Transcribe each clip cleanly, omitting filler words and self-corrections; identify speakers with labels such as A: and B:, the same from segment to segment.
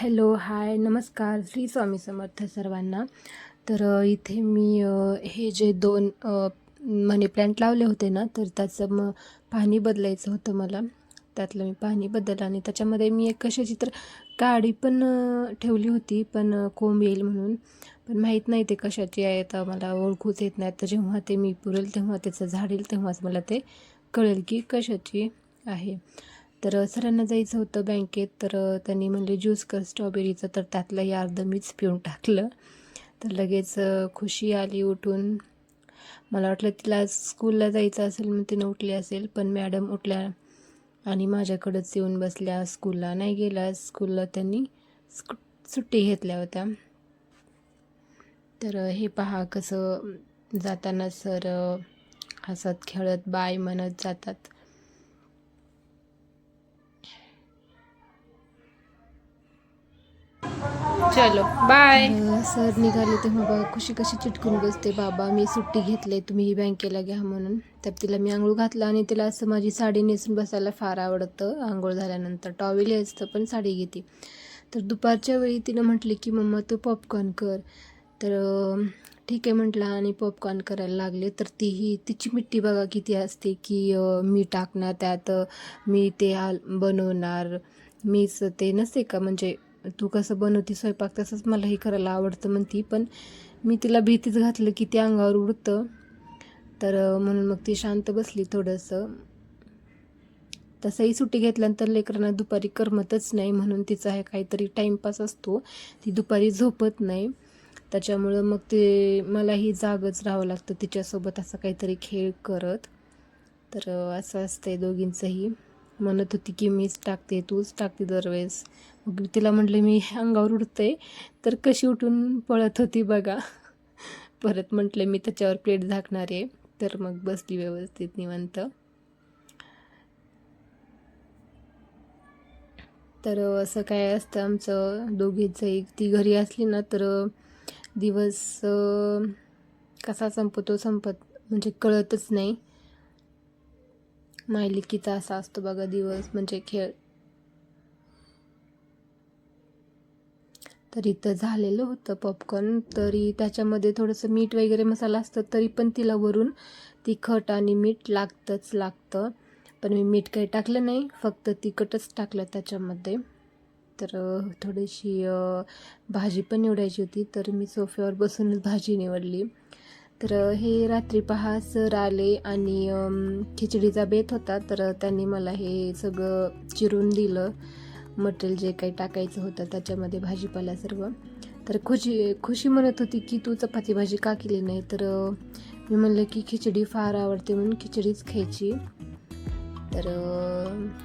A: Hello, हाय, नमस्कार. श्री स्वामी समर्थ सर्वांना. तर इथे मी हे जे 2 मनी प्लॅन्ट लावले होते ना, तर त्याचं पाणी बदलायचं होतं मला. त्यातलं मी पाणी बदललं आणि त्याच्यामध्ये मी एक कशाची तर काडी पण ठेवली होती, पण कोंब येईल म्हणून. पण माहीत नाही ते कशाची आहे, तर मला ओळखूच येत नाही. तर जेव्हा ते मी पुरेल तेव्हा त्याचं झाडेल तेव्हाच मला ते कळेल की कशाची आहे. तर सरांना जायचं होतं बँकेत, तर त्यांनी म्हणले ज्यूस कर स्ट्रॉबेरीचं, तर त्यातलंही अर्धं मीच पिऊन टाकलं. तर लगेच खुशी आली उठून. मला वाटलं तिला स्कूलला जायचं असेल म्हणून तिनं उठली असेल, पण मॅडम उठल्या आणि माझ्याकडंच येऊन बसल्या. स्कूलला नाही गेला, स्कूलला त्यांनी सुट्टी घेतल्या होत्या. तर हे पहा कसं जाताना सर हसत खेळत बाय म्हणत जातात.
B: चलो बाय.
A: तर सर निघाले तेव्हा बघा खुशी कशी चिटकून बसते. बाबा मी सुट्टी घेतले, तुम्ही बँकेला घ्या म्हणून. तर तिला मी आंघोळ घातला आणि तिला असं माझी साडी नेसून बसायला फार आवडतं. आंघोळ झाल्यानंतर टॉवेल असतं पण साडी घेते. तर दुपारच्या वेळी तिनं म्हटली की मम्मा तू पॉपकॉर्न कर. तर ठीक आहे म्हटलं आणि पॉपकॉर्न करायला लागले. तर तिची मिट्टी बघा किती असते की मी टाकणार त्यात, मी ते बनवणार, मीच ते नसते का म्हणजे तू कसं बनवती स्वयंपाक तसंच मलाही करायला आवडतं म्हणती. पण मी तिला भीतीच घातलं की ते अंगावर उडतं. तर म्हणून मग ती शांत बसली थोडंसं. तसंही सुट्टी घेतल्यानंतर लेकरांना दुपारी करमतच नाही, म्हणून तिचा हे काहीतरी टाईमपास असतो. ती दुपारी झोपत नाही, त्याच्यामुळं मग ते मलाही जागच राहावं लागतं तिच्यासोबत असं काहीतरी खेळ करत. तर असं असतंय दोघींचंही. म्हणत होती की मीच टाकते, तूच टाकते दरवेळेस. मग तिला म्हटलं मी अंगावर उडते, तर कशी उठून पळत होती बघा. परत म्हटलं मी त्याच्यावर प्लेट झाकणार आहे, तर मग बसली व्यवस्थित निवांत. तर असं काय असतं आमचं दोघींचंही. ती घरी असली ना तर दिवस कसा संपतो म्हणजे कळतच नाही. मायलिकीचा असा असतो बघा दिवस म्हणजे खेळ. तर इथं झालेलं होतं पॉपकॉर्न. तरी त्याच्यामध्ये थोडंसं मीठ वगैरे मसाला असतं, तरी पण तिला वरून तिखट आणि मीठ लागतं. पण मी मीठ काही टाकलं नाही, फक्त तिखटच टाकलं त्याच्यामध्ये. तर थोडीशी भाजी पण निवडायची होती, तर मी सोफ्यावर बसूनच भाजी निवडली. तर हे रात्री पहा सर आले आणि खिचडीचा बेत होता, तर त्यांनी मला हे सगळं चिरून दिलं. मटेरियल जे काही टाकायचं होतं त्याच्यामध्ये भाजीपाला सर्व. तर खुशी म्हणत होती की तू चपाती भाजी का केली नाही. तर मी म्हणलं की खिचडी फार आवडते म्हणून खिचडीच खायची. तर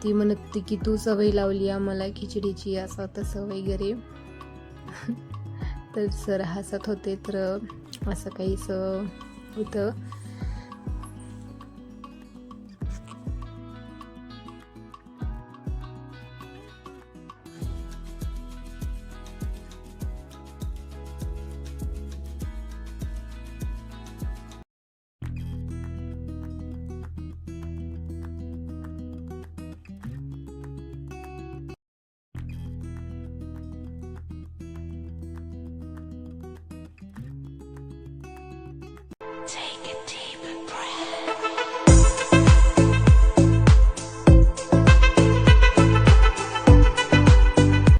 A: ती म्हणत होती की तू सवय लावली आम्हाला खिचडीची असं तसं वगैरे. तर सर हसत होते. तर असं काहीच होतं.